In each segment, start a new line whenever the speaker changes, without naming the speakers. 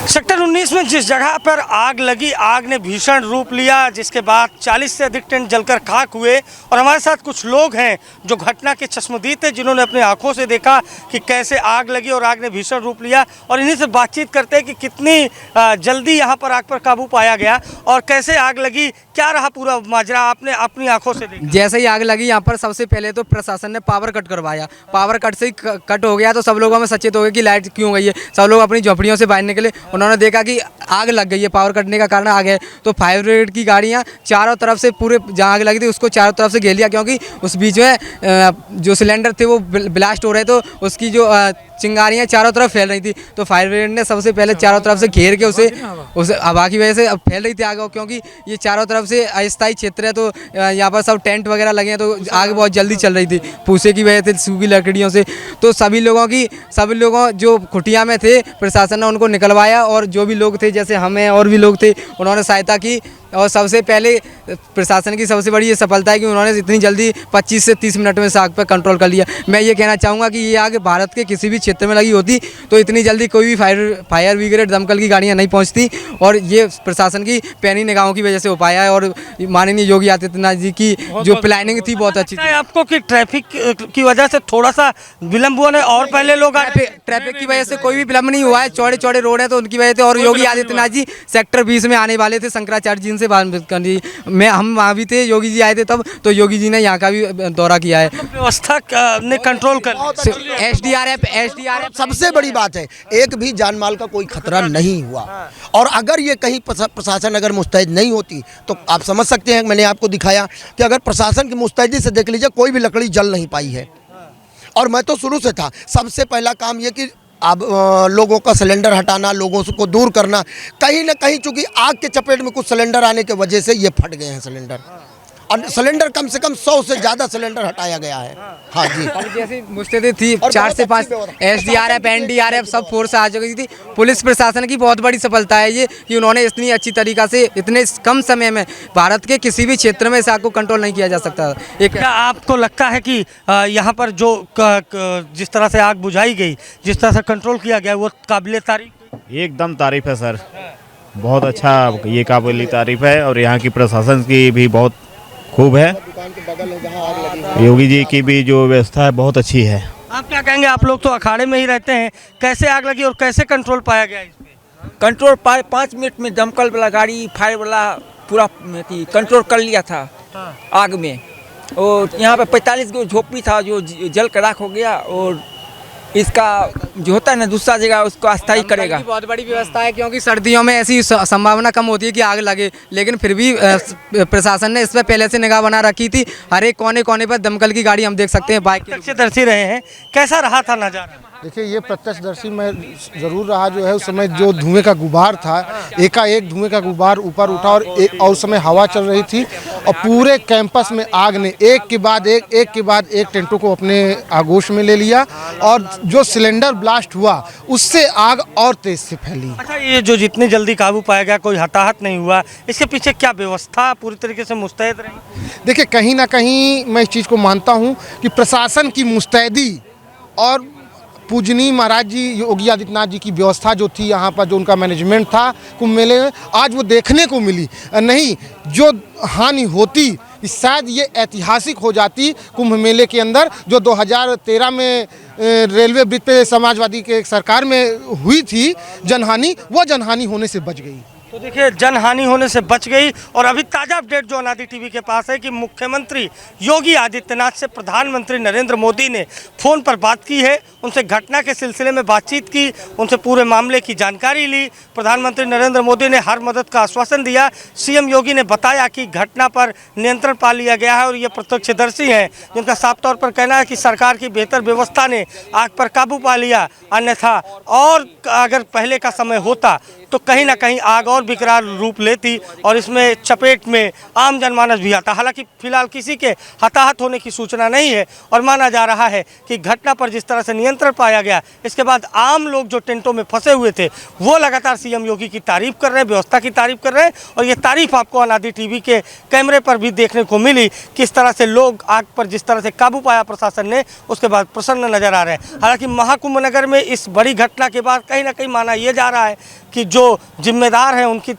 Sector 19 में जिस जगह पर आग लगी, आग ने भीषण रूप लिया, जिसके बाद 40 से अधिक टेंट जलकर खाक हुए। और हमारे साथ कुछ लोग हैं जो घटना के चश्मदीद थे, जिन्होंने अपनी आंखों से देखा कि कैसे आग लगी और आग ने भीषण रूप लिया। और इन्हीं से बातचीत करते हैं कि कितनी जल्दी यहाँ पर आग पर काबू पाया गया और कैसे आग लगी, क्या रहा पूरा माजरा, आपने अपनी आंखों से देखा।
जैसे ही आग लगी यहाँ पर सबसे पहले तो प्रशासन ने पावर कट करवाया। पावर कट से ही कट हो गया तो सब लोगों में सचेत हो गए कि लाइट क्यों गई है। सब लोग अपनी झोपड़ियों से बाहर निकले, उन्होंने देखा कि आग लग गई है, पावर कटने का कारण आग है। तो फायर ब्रिगेड की गाड़ियाँ चारों तरफ से, पूरे जहाँ आग लगी थी उसको चारों तरफ से घेर लिया, क्योंकि उस बीच में जो सिलेंडर थे वो ब्लास्ट हो रहे, तो उसकी जो चिंगारियाँ चारों तरफ फैल रही थी। तो फायर ब्रिगेड ने सबसे पहले चारों तरफ से घेर के उसे हवा की वजह से अब फैल रही थी आग, क्योंकि ये चारों तरफ से अस्थायी क्षेत्र है, तो यहाँ पर सब टेंट वगैरह लगे हैं, तो आग बहुत जल्दी चल रही थी पूसे की वजह से, सूखी लकड़ियों से। तो सभी लोगों जो कुटिया में थे, प्रशासन ने उनको निकलवाया, और जो भी लोग थे जैसे हमें और भी लोग थे, उन्होंने सहायता की। और सबसे पहले प्रशासन की सबसे बड़ी ये सफलता है कि उन्होंने इतनी जल्दी 25 से 30 मिनट में इस आग पर कंट्रोल कर लिया। मैं ये कहना चाहूँगा कि ये आग भारत के किसी भी क्षेत्र में लगी होती तो इतनी जल्दी कोई भी फायर ब्रिगेड दमकल की गाड़ियाँ नहीं पहुँचती, और ये प्रशासन की पैनी निगाहों की वजह से हो पाया है। और माननीय योगी आदित्यनाथ जी की जो प्लानिंग थी बहुत अच्छी थी।
आपको कि ट्रैफिक की वजह से थोड़ा सा विलम्ब हुआ, और पहले लोग
ट्रैफिक की वजह से कोई भी विलम्ब नहीं हुआ है, चौड़े चौड़े रोड है तो उनकी वजह से। और योगी आदित्यनाथ जी सेक्टर 20 में आने वाले थे, शंकराचार्य जी से बात करनी, हम वहाँ भी थे, योगी जी आए थे तब, तो योगी जी ने यहाँ का भी दौरा किया है।
व्यवस्था ने कंट्रोल कर,
एसडीआरएफ
सबसे बड़ी बात है, एक भी जान माल का कोई खतरा नहीं हुआ। और अगर ये कहीं प्रशासन अगर मुस्तैद नहीं होती तो आप समझ सकते हैं, मैंने आपको दिखाया कि अगर प्रशासन की मुस्तैदी से देख लीजिए कोई भी लकड़ी जल नहीं पाई है। और मैं तो शुरू से था, सबसे पहला काम ये कि अब लोगों का सिलेंडर हटाना, लोगों को दूर करना। कहीं ना कहीं चूंकि आग के चपेट में कुछ सिलेंडर आने की वजह से ये फट गए हैं सिलेंडर, और सिलेंडर कम से कम 100 से ज़्यादा सिलेंडर हटाया गया है। हाँ जी,
जैसी मुस्तैदी थी 4 से 5 एसडीआरएफ एनडीआरएफ सब फोर्स आ चुकी थी। पुलिस प्रशासन की बहुत बड़ी सफलता है ये कि उन्होंने इतनी अच्छी तरीक़ा से इतने कम समय में, भारत के किसी भी क्षेत्र में इस आग को कंट्रोल नहीं किया जा सकता।
क्या आपको लगता है कि यहाँ पर जो जिस तरह से आग बुझाई गई, जिस तरह से कंट्रोल किया गया, वो काबिले तारीफ?
एकदम तारीफ है सर, बहुत अच्छा, ये काबिल तारीफ है। और यहाँ की प्रशासन की भी बहुत खूब है, योगी जी की भी जो व्यवस्था है बहुत अच्छी है।
आप क्या कहेंगे, आप लोग तो अखाड़े में ही रहते हैं, कैसे आग लगी और कैसे कंट्रोल पाया गया इस पे?
कंट्रोल 5 मिनट में दमकल वाला गाड़ी, फायर वाला पूरा कंट्रोल कर लिया था आग में। और यहाँ पे 45 गो झोपड़ी था जो जल कर राख हो गया, और इसका जो होता है ना दूसरा जगह उसको अस्थायी करेगा।
बहुत बड़ी व्यवस्था है, क्योंकि सर्दियों में ऐसी संभावना कम होती है कि आग लगे, लेकिन फिर भी प्रशासन ने इस पर पहले से निगाह बना रखी थी। हर एक कोने कोने पर दमकल की गाड़ी हम देख सकते हैं। बाइक
प्रत्यक्षदर्शी रहे हैं, कैसा रहा था नजारा?
देखिए, ये प्रत्यक्षदर्शी मैं ज़रूर रहा, जो है उस समय जो धुएं का गुबार था, एकाएक धुएं का गुबार ऊपर उठा, और उस समय हवा चल रही थी, और पूरे कैंपस में आग ने एक के बाद एक टेंटों को अपने आगोश में ले लिया, और जो सिलेंडर ब्लास्ट हुआ उससे आग और तेज से फैली।
अच्छा, ये जो जितनी जल्दी काबू पाया गया, कोई हताहत नहीं हुआ, इसके पीछे क्या व्यवस्था पूरी तरीके से मुस्तैद रही?
देखिए, कहीं ना कहीं मैं इस चीज़ को मानता हूँ कि प्रशासन की मुस्तैदी और पूजनीय महाराज जी योगी आदित्यनाथ जी की व्यवस्था जो थी, यहाँ पर जो उनका मैनेजमेंट था कुंभ मेले में, आज वो देखने को मिली। नहीं, जो हानि होती शायद ये ऐतिहासिक हो जाती कुंभ मेले के अंदर, जो 2013 में रेलवे ब्रिज पे समाजवादी के सरकार में हुई थी जनहानि, वो जनहानि होने से बच गई।
तो देखिए, जनहानि होने से बच गई। और अभी ताज़ा अपडेट जो अनादि टीवी के पास है कि मुख्यमंत्री योगी आदित्यनाथ से प्रधानमंत्री नरेंद्र मोदी ने फ़ोन पर बात की है, उनसे घटना के सिलसिले में बातचीत की, उनसे पूरे मामले की जानकारी ली। प्रधानमंत्री नरेंद्र मोदी ने हर मदद का आश्वासन दिया। सीएम योगी ने बताया कि घटना पर नियंत्रण पा लिया गया है, और ये प्रत्यक्षदर्शी हैं जिनका साफ तौर पर कहना है कि सरकार की बेहतर व्यवस्था ने आग पर काबू पा लिया, अन्यथा और अगर पहले का समय होता तो कहीं ना कहीं आग और विकराल रूप लेती और इसमें चपेट में आम जनमानस भी आता। हालांकि फिलहाल किसी के हताहत होने की सूचना नहीं है और माना जा रहा है कि घटना पर जिस तरह से नियंत्रण पाया गया, इसके बाद आम लोग जो टेंटों में फंसे हुए थे वो लगातार सीएम योगी की तारीफ कर रहे हैं, व्यवस्था की तारीफ कर रहे हैं। और ये तारीफ आपको अनादि टीवी के कैमरे पर भी देखने को मिली, किस तरह से लोग आग पर जिस तरह से काबू पाया प्रशासन ने, उसके बाद प्रसन्न नजर आ रहे हैं। हालांकि महाकुंभ नगर में इस बड़ी घटना के बाद कहीं ना कहीं माना यह जा रहा है कि जो जिम्मेदार हैं उनकी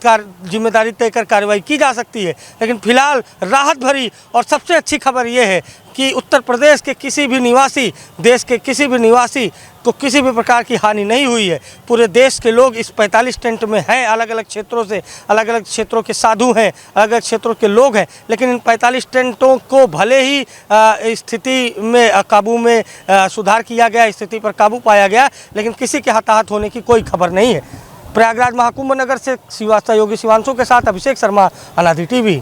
जिम्मेदारी तय कर कार्रवाई की जा सकती है। लेकिन फिलहाल राहत भरी और सबसे अच्छी खबर यह है कि उत्तर प्रदेश के किसी भी निवासी, देश के किसी भी निवासी को किसी भी प्रकार की हानि नहीं हुई है। पूरे देश के लोग इस 45 टेंट में हैं, अलग अलग क्षेत्रों से, अलग अलग क्षेत्रों के साधु हैं, अलग अलग क्षेत्रों के लोग हैं। लेकिन इन 45 टेंटों को भले ही स्थिति में काबू में सुधार किया गया, स्थिति पर काबू पाया गया, लेकिन किसी के हताहत होने की कोई खबर नहीं है। प्रयागराज महाकुंभ नगर से श्रीवास्तव योगी शिवांशु के साथ अभिषेक शर्मा, अनादि टीवी।